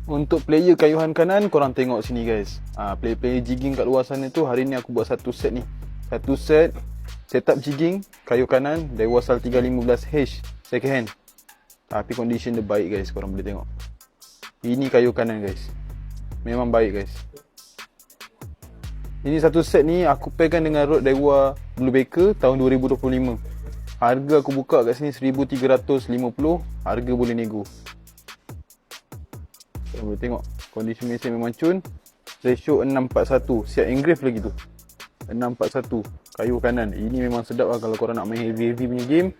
Untuk player kayuhan kanan, korang tengok sini guys. Player-player jigging kat luar sana tu, hari ni aku buat satu set ni. Satu set setup jigging kayu kanan Daiwasal 315H second hand. Tapi condition dia baik guys, korang boleh tengok. Ini kayu kanan guys. Memang baik guys. Ini satu set ni aku pairkan dengan rod Daiwa Blue Baker tahun 2025. Harga aku buka kat sini 1350, harga boleh nego. Korang boleh tengok kondisi mesin memang cun. Ratio 641, siap engrave lagi tu. 641 kayu kanan. Ini memang sedap lah kalau korang nak main heavy punya game.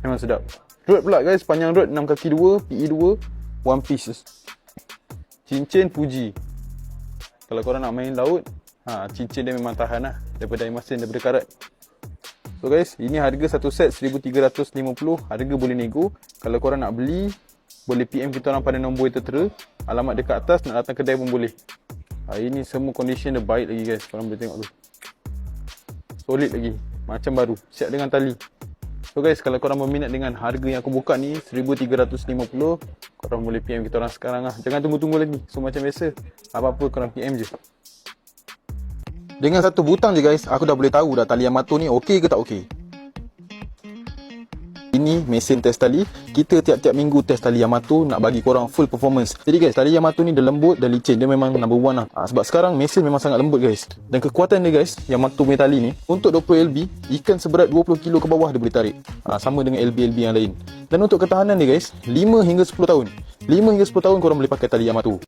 Memang sedap. Rod pula guys, panjang rod 6 kaki 2, PE2, one piece. Cincin Fuji. Kalau korang nak main laut, cincin dia memang tahan lah daripada air masin, daripada karat. So guys, ini harga satu set 1350, harga boleh nego. Kalau korang nak beli, boleh PM kita orang pada nombor yang tertera. Alamat dekat atas, nak datang kedai pun boleh. Ini semua condition dia baik lagi guys, korang boleh tengok tu. Solid lagi, macam baru, siap dengan tali. So guys, kalau korang berminat dengan harga yang aku buka ni 1350, korang boleh PM kita orang sekarang lah. Jangan tunggu-tunggu lagi. So macam biasa, apa-apa korang PM je. Dengan satu butang je guys, aku dah boleh tahu dah tali Yamato ni okey ke tak okey. Ini mesin test tali. Kita tiap-tiap minggu test tali Yamato, nak bagi korang full performance. Jadi guys, tali Yamato ni dia lembut dan licin. Dia memang number one lah. Sebab sekarang mesin memang sangat lembut guys. Dan kekuatan dia guys, Yamato punya tali ni, untuk 20 LB, ikan seberat 20 kilo ke bawah dia boleh tarik. Sama dengan LB-LB yang lain. Dan untuk ketahanan dia guys, 5 hingga 10 tahun. 5 hingga 10 tahun korang boleh pakai tali Yamato.